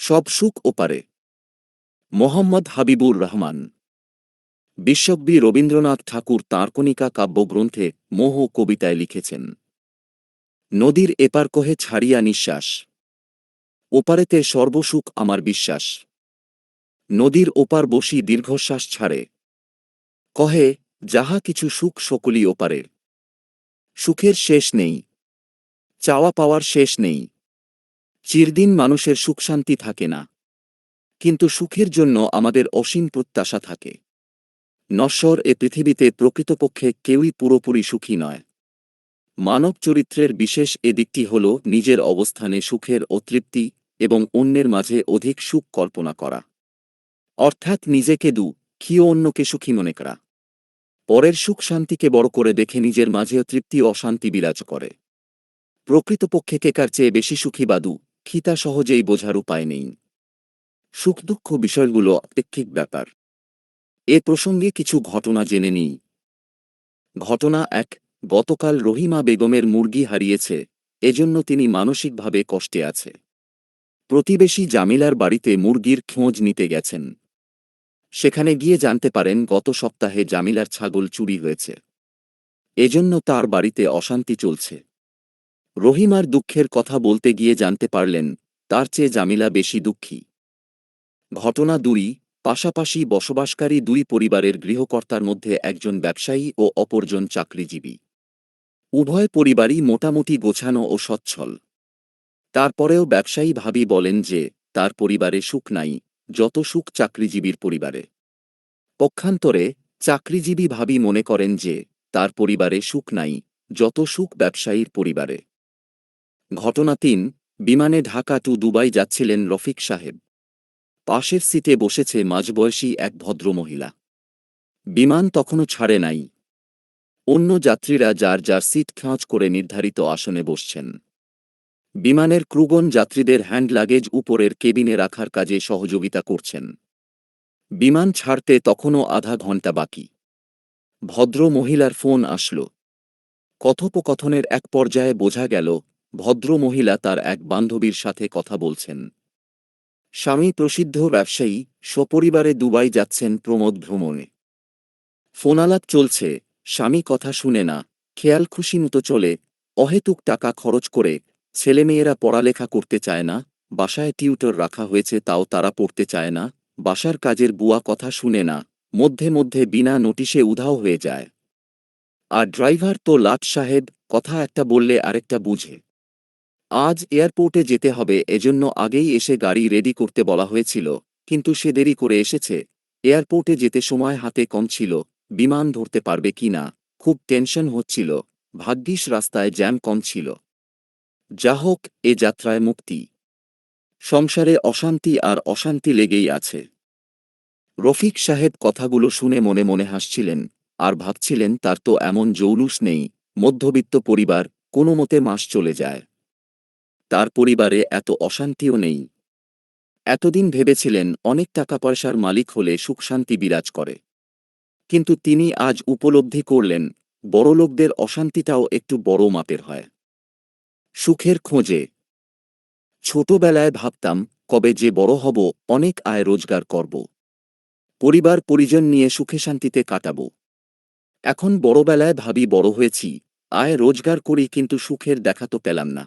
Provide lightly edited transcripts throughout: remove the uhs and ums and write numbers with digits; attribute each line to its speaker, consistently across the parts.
Speaker 1: সব সুখ ওপারে। মোহাম্মদ হাবিবুর রহমান। বিশ্বকবি রবীন্দ্রনাথ ঠাকুর তাঁর কণিকা কাব্যগ্রন্থে মোহ কবিতায় লিখেছেন, নদীর এপার কহে ছাড়িয়া নিঃশ্বাস, ওপারেতে সর্বসুখ আমার বিশ্বাস। নদীর ওপার বসি দীর্ঘশ্বাস ছাড়ে, কহে যাহা কিছু সুখ সকলই ওপারের। সুখের শেষ নেই, চাওয়া পাওয়ার শেষ নেই। চিরদিন মানুষের সুখশান্তি থাকে না, কিন্তু সুখের জন্য আমাদের অসীম প্রত্যাশা থাকে। নশ্বর এ পৃথিবীতে প্রকৃতপক্ষে কেউই পুরোপুরি সুখী নয়। মানব চরিত্রের বিশেষ এ দিকটি হল নিজের অবস্থানে সুখের অতৃপ্তি এবং অন্যের মাঝে অধিক সুখ কল্পনা করা, অর্থাৎ নিজেকে দুঃখী ও অন্যকে সুখী মনে করা। পরের সুখ শান্তিকে বড় করে দেখে নিজের মাঝেও তৃপ্তি ও অশান্তি বিরাজ করে। প্রকৃতপক্ষে কেকার চেয়ে বেশি সুখী বা দুঃখী তা সহজেই বোঝার উপায় নেই। সুখ দুঃখ বিষয়গুলো আপেক্ষিক ব্যাপার। এ প্রসঙ্গে কিছু ঘটনা জেনে নিই। ঘটনা ১। গতকাল রহিমা বেগমের মুরগি হারিয়েছে, এজন্য তিনি মানসিকভাবে কষ্টে আছে। প্রতিবেশী জামিলার বাড়িতে মুরগির খোঁজ নিতে গেছেন। সেখানে গিয়ে জানতে পারেন গত সপ্তাহে জামিলার ছাগল চুরি হয়েছে। এজন্য তার বাড়িতে অশান্তি চলছে। রহিমার দুঃখের কথা বলতে গিয়ে জানতে পারলেন তার চেয়ে জামিলা বেশি দুঃখী। ঘটনা ২। পাশাপাশি বসবাসকারী দুই পরিবারের গৃহকর্তার মধ্যে একজন ব্যবসায়ী ও অপরজন চাকরিজীবী। উভয় পরিবারই মোটামুটি গোছানো ও সচ্ছল। তারপরেও ব্যবসায়ী ভাবি বলেন যে তার পরিবারে সুখ নাই যত সুখ চাকরিজীবীর পরিবারে। পক্ষান্তরে চাকরিজীবী ভাবি মনে করেন যে তার পরিবারে সুখ নাই যত সুখ ব্যবসায়ীর পরিবারে। ঘটনা ৩। বিমানে ঢাকা টু দুবাই যাচ্ছিলেন রফিক সাহেব। পাশের সিটে বসেছে মাঝবয়সী এক ভদ্রমহিলা। বিমান তখনও ছাড়ে নাই। অন্য যাত্রীরা যার যার সিট খাঁজ করে নির্ধারিত আসনে বসছেন। বিমানের ক্রুগণ যাত্রীদের হ্যান্ড লাগেজ উপরের কেবিনে রাখার কাজে সহযোগিতা করছেন। বিমান ছাড়তে তখনও আধা ঘণ্টা বাকি। ভদ্র মহিলার ফোন আসল। কথোপকথনের এক পর্যায়ে বোঝা গেল ভদ্র মহিলা তার এক বান্ধবীর সাথে কথা বলছেন। স্বামী প্রসিদ্ধ ব্যবসায়ী, সপরিবারে দুবাই যাচ্ছেন প্রমোদ ভ্রমণে। ফোনালাপ চলছে, স্বামী কথা শুনে না, খেয়াল খুশি মতো চলে, অহেতুক টাকা খরচ করে। ছেলেমেয়েরা পড়ালেখা করতে চায় না, বাসায় টিউটর রাখা হয়েছে তাও তারা পড়তে চায় না, বাসার কাজের বুয়া কথা শুনে না, মধ্যে মধ্যে বিনা নোটিশে উধাও হয়ে যায়। আর ড্রাইভার তো লাট সাহেব, কথা একটা বললে আরেকটা বুঝে। আজ এয়ারপোর্টে যেতে হবে এজন্য আগেই এসে গাড়ি রেডি করতে বলা হয়েছিল, কিন্তু সে দেরি করে এসেছে। এয়ারপোর্টে যেতে সময় হাতে কম ছিল, বিমান ধরতে পারবে কি না খুব টেনশন হচ্ছিল। ভাগ্যিস রাস্তায় জ্যাম কম ছিল। যা হোক, এ যাত্রায় মুক্তি। সংসারে অশান্তি আর অশান্তি লেগেই আছে। রফিক সাহেব কথাগুলো শুনে মনে মনে হাসছিলেন আর ভাবছিলেন তার তো এমন জৌলুস নেই, মধ্যবিত্ত পরিবার, কোনোমতে মাস চলে যায়। তার পরিবারে এত অশান্তিও নেই। এতদিন ভেবেছিলেন অনেক টাকা পয়সার মালিক হলে সুখ শান্তি বিরাজ করে, কিন্তু তিনি আজ উপলব্ধি করলেন বড়লোকদের অশান্তিটাও একটু বড় মাপের হয়। সুখের খোঁজে। ছোটবেলায় ভাবতাম কবে যে বড় হব, অনেক আয় রোজগার করব, পরিবার পরিজন নিয়ে সুখে শান্তিতে কাটাব। এখন বড়বেলায় ভাবি বড় হয়েছি, আয় রোজগার করি, কিন্তু সুখের দেখা তো পেলাম না।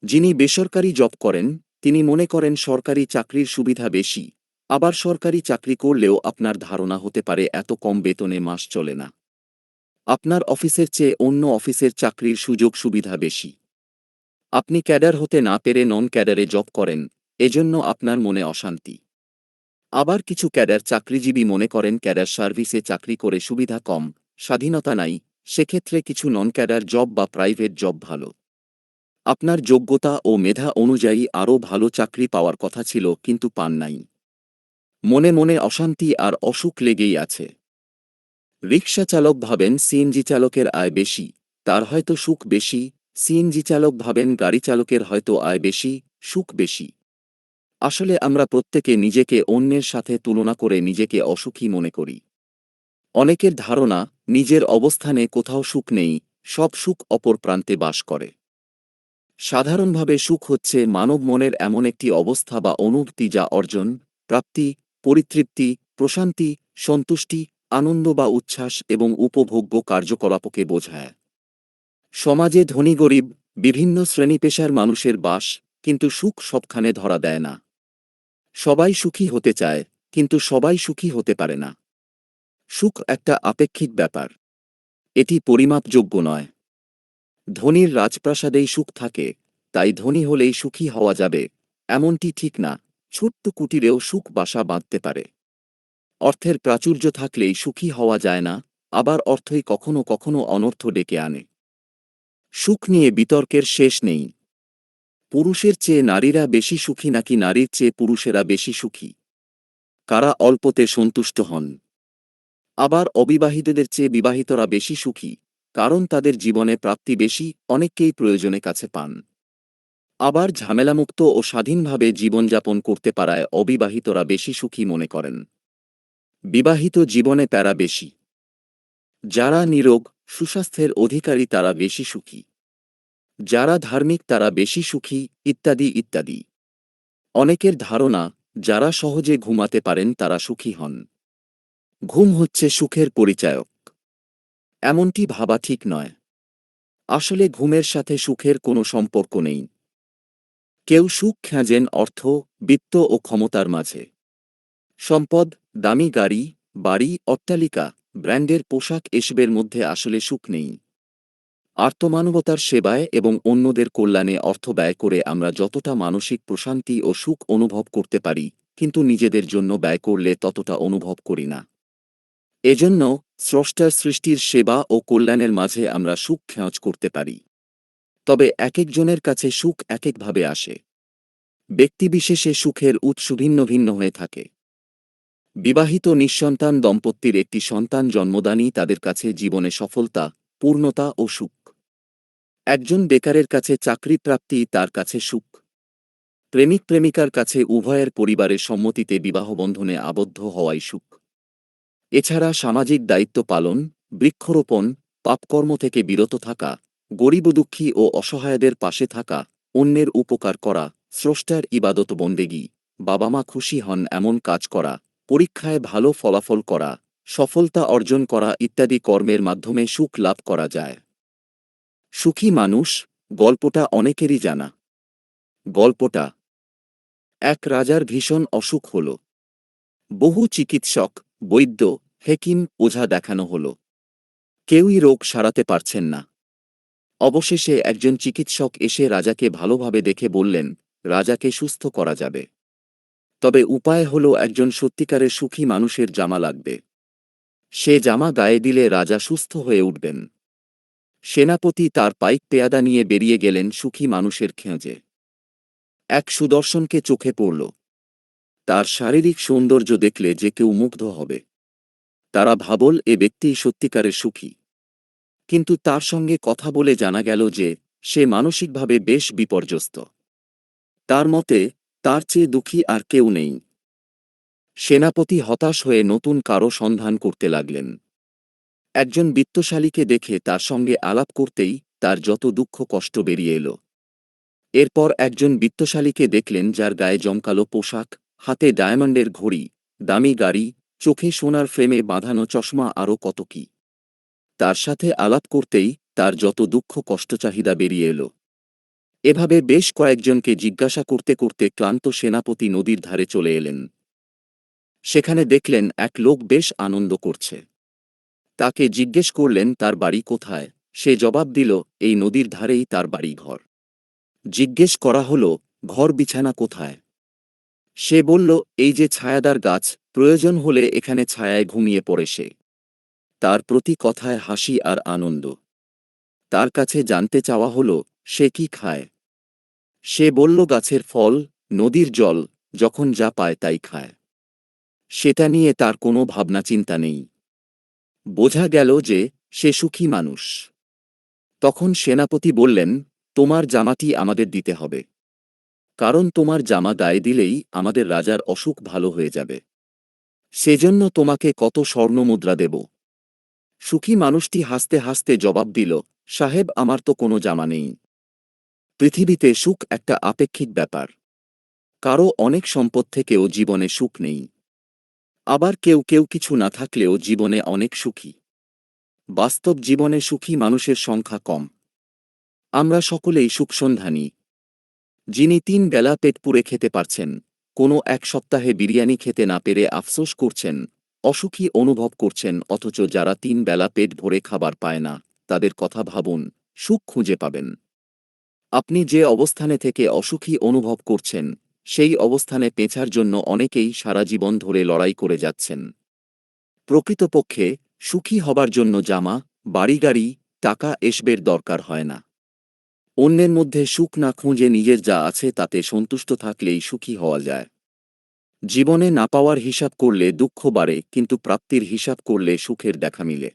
Speaker 1: যিনি বেসরকারি জব করেন তিনি মনে করেন সরকারি চাকরির সুবিধা বেশি, আবার সরকারি চাকরি করলেও আপনার ধারণা হতে পারে এত কম বেতনে মাস চলে না। আপনার অফিসের চেয়ে অন্য অফিসের চাকরির সুযোগ সুবিধা বেশি। আপনি ক্যাডার হতে না পেরে নন ক্যাডারে জব করেন, এজন্য আপনার মনে অশান্তি। আবার কিছু ক্যাডার চাকরিজীবী মনে করেন ক্যাডার সার্ভিসে চাকরি করে সুবিধা কম, স্বাধীনতা নাই, সেক্ষেত্রে কিছু নন ক্যাডার জব বা প্রাইভেট জব ভালো। আপনার যোগ্যতা ও মেধা অনুযায়ী আরও ভালো চাকরি পাওয়ার কথা ছিল, কিন্তু পান নাই। মনে মনে অশান্তি আর অসুখ লেগেই আছে। রিকশা চালক ভাবেন সিএনজি চালকের আয় বেশি, তার হয়তো সুখ বেশি। সিএনজি চালক ভাবেন গাড়ি চালকের হয়তো আয় বেশি, সুখ বেশি। আসলে আমরা প্রত্যেকে নিজেকে অন্যের সাথে তুলনা করে নিজেকে অসুখী মনে করি। অনেকের ধারণা নিজের অবস্থানে কোথাও সুখ নেই, সব সুখ অপর প্রান্তে বাস করে। সাধারণভাবে সুখ হচ্ছে মানব মনের এমন একটি অবস্থা বা অনুভূতি যা অর্জন, প্রাপ্তি, পরিতৃপ্তি, প্রশান্তি, সন্তুষ্টি, আনন্দ বা উচ্ছ্বাস এবং উপভোগ্য কার্যকলাপকে বোঝায়। সমাজে ধনী গরিব, বিভিন্ন শ্রেণী-পেশার মানুষের বাস, কিন্তু সুখ সবখানে ধরা দেয় না। সবাই সুখী হতে চায়, কিন্তু সবাই সুখী হতে পারে না। সুখ একটা আপেক্ষিক ব্যাপার। এটি পরিমাপযোগ্য নয়। ধনীর রাজপ্রাসাদেই সুখ থাকে, তাই ধনী হলেই সুখী হওয়া যাবে, এমনটি ঠিক না। ছোট্ট কুটিরেও সুখ বাসা বাঁধতে পারে। অর্থের প্রাচুর্য থাকলেই সুখী হওয়া যায় না, আবার অর্থই কখনো কখনো অনর্থ ডেকে আনে। সুখ নিয়ে বিতর্কের শেষ নেই। পুরুষের চেয়ে নারীরা বেশি সুখী নাকি নারীর চেয়ে পুরুষেরা বেশি সুখী? কারা অল্পতে সন্তুষ্ট হন? আবার অবিবাহিতদের চেয়ে বিবাহিতরা বেশি সুখী, কারণ তাদের জীবনে প্রাপ্তি বেশি, অনেককেই প্রয়োজনে কাছে পান। আবার ঝামেলামুক্ত ও স্বাধীনভাবে জীবনযাপন করতে পারায় অবিবাহিতরা বেশি সুখী মনে করেন। বিবাহিত জীবনে প্যারা বেশি। যারা নিরোগ, সুস্বাস্থ্যের অধিকারী তারা বেশি সুখী। যারা ধার্মিক তারা বেশি সুখী, ইত্যাদি ইত্যাদি। অনেকের ধারণা, যারা সহজে ঘুমাতে পারেন তারা সুখী হন। ঘুম হচ্ছে সুখের পরিচায়ক। এমনটি ভাবা ঠিক নয়। আসলে ঘুমের সাথে সুখের কোনো সম্পর্ক নেই। কেউ সুখ খোঁজেন অর্থ, বিত্ত ও ক্ষমতার মাঝে। সম্পদ, দামি গাড়ি, বাড়ি, অট্টালিকা, ব্র্যান্ডের পোশাক এসবের মধ্যে আসলে সুখ নেই। আর্তমানবতার সেবায় এবং অন্যদের কল্যাণে অর্থ ব্যয় করে আমরা যতটা মানসিক প্রশান্তি ও সুখ অনুভব করতে পারি, কিন্তু নিজেদের জন্য ব্যয় করলে ততটা অনুভব করি না। এজন্য স্রষ্টার সৃষ্টির সেবা ও কল্যাণের মাঝে আমরা সুখ খোঁজ করতে পারি। তবে একেকজনের কাছে সুখ একেকভাবে আসে। ব্যক্তিবিশেষে সুখের উৎস ভিন্ন ভিন্ন হয়ে থাকে। বিবাহিত নিঃসন্তান দম্পতির একটি সন্তান জন্মদানই তাদের কাছে জীবনে সফলতা, পূর্ণতা ও সুখ। একজন বেকারের কাছে চাকরি প্রাপ্তি তার কাছে সুখ। প্রেমিক প্রেমিকার কাছে উভয়ের পরিবারের সম্মতিতে বিবাহবন্ধনে আবদ্ধ হওয়াই সুখ। এছাড়া সামাজিক দায়িত্ব পালন, বৃক্ষরোপণ, পাপকর্ম থেকে বিরত থাকা, গরিব দুঃখী ও অসহায়দের পাশে থাকা, অন্যের উপকার করা, স্রষ্টার ইবাদত বন্দেগী, বাবা মা খুশি হন এমন কাজ করা, পরীক্ষায় ভালো ফলাফল করা, সফলতা অর্জন করা ইত্যাদি কর্মের মাধ্যমে সুখ লাভ করা যায়। সুখী মানুষ, গল্পটা অনেকেরই জানা। গল্পটা: এক রাজার ভীষণ অসুখ হল। বহু চিকিৎসক, বৈদ্য, হেকিম, ওঝা দেখানো হল। কেউই রোগ সারাতে পারছেন না। অবশেষে একজন চিকিৎসক এসে রাজাকে ভালোভাবে দেখে বললেন, রাজাকে সুস্থ করা যাবে। তবে উপায় হল একজন সত্যিকারের সুখী মানুষের জামা লাগবে। সে জামা গায়ে দিলে রাজা সুস্থ হয়ে উঠবেন। সেনাপতি তার পাইক পেয়াদা নিয়ে বেরিয়ে গেলেন সুখী মানুষের খোঁজে। এক সুদর্শনকে চোখে পড়ল। তার শারীরিক সৌন্দর্য দেখলে যে কেউ মুগ্ধ হবে। তারা ভাবল এ ব্যক্তিই সত্যিকারের সুখী। কিন্তু তার সঙ্গে কথা বলে জানা গেল যে সে মানসিকভাবে বেশ বিপর্যস্ত। তার মতে তার চেয়ে দুঃখী আর কেউ নেই। সেনাপতি হতাশ হয়ে নতুন কারো সন্ধান করতে লাগলেন। একজন বিত্তশালীকে দেখে তার সঙ্গে আলাপ করতেই তার যত দুঃখ কষ্ট বেরিয়ে এলো। এরপর একজন বিত্তশালীকে দেখলেন যার গায়ে জমকালো পোশাক, হাতে ডায়মন্ডের ঘড়ি, দামি গাড়ি, চোখে সোনার ফ্রেমে বাঁধানো চশমা আরও কত কি। তার সাথে আলাপ করতেই তার যত দুঃখ কষ্ট চাহিদা বেরিয়ে এলো। এভাবে বেশ কয়েকজনকে জিজ্ঞাসা করতে করতে ক্লান্ত সেনাপতি নদীর ধারে চলে এলেন। সেখানে দেখলেন এক লোক বেশ আনন্দ করছে। তাকে জিজ্ঞেস করলেন তার বাড়ি কোথায়। সে জবাব দিল, এই নদীর ধারেই তার বাড়ি ঘর। জিজ্ঞেস করা হল, ঘর বিছানা কোথায়? সে বলল, এই যে ছায়াদার গাছ, প্রয়োজন হলে এখানে ছায়ায় ঘুমিয়ে পড়ে সে। তার প্রতি কথায় হাসি আর আনন্দ। তার কাছে জানতে চাওয়া হল, সে কি খায়? সে বলল, গাছের ফল, নদীর জল, যখন যা পায় তাই খায়। সেটা নিয়ে তার কোনো ভাবনা চিন্তা নেই। বোঝা গেল যে সে সুখী মানুষ। তখন সেনাপতি বললেন, তোমার জামাটি আমাদের দিতে হবে। কারণ তোমার জামা গায়ে দিলেই আমাদের রাজার অসুখ ভালো হয়ে যাবে। সেজন্য তোমাকে কত স্বর্ণমুদ্রা দেব। সুখী মানুষটি হাসতে হাসতে জবাব দিল, সাহেব আমার তো কোনো জামা নেই। পৃথিবীতে সুখ একটা আপেক্ষিক ব্যাপার। কারো অনেক সম্পদ থেকেও জীবনে সুখ নেই। আবার কেউ কেউ কিছু না থাকলেও জীবনে অনেক সুখী। বাস্তব জীবনে সুখী মানুষের সংখ্যা কম। আমরা সকলেই সুখসন্ধানী। যিনি 3 বেলা পেট পুরে খেতে পারছেন, কোনো এক সপ্তাহে বিরিয়ানি খেতে না পেরে আফসোস করছেন, অসুখী অনুভব করছেন, অথচ যারা 3 বেলা পেট ভরে খাবার পায় না, তাদের কথা ভাবুন, সুখ খুঁজে পাবেন। আপনি যে অবস্থানে থেকে অসুখী অনুভব করছেন, সেই অবস্থানে পেঁচার জন্য অনেকেই সারা জীবন ধরে লড়াই করে যাচ্ছেন। প্রকৃতপক্ষে সুখী হবার জন্য জামা, বাড়ি-গাড়ি, টাকা এসবের দরকার হয় না। অন্যের মধ্যে সুখ না খুঁজে নিজের যা আছে তাতে সন্তুষ্ট থাকলেই সুখী হওয়া যায়। জীবনে না পাওয়ার হিসাব করলে দুঃখ বাড়ে, কিন্তু প্রাপ্তির হিসাব করলে সুখের দেখা মিলে।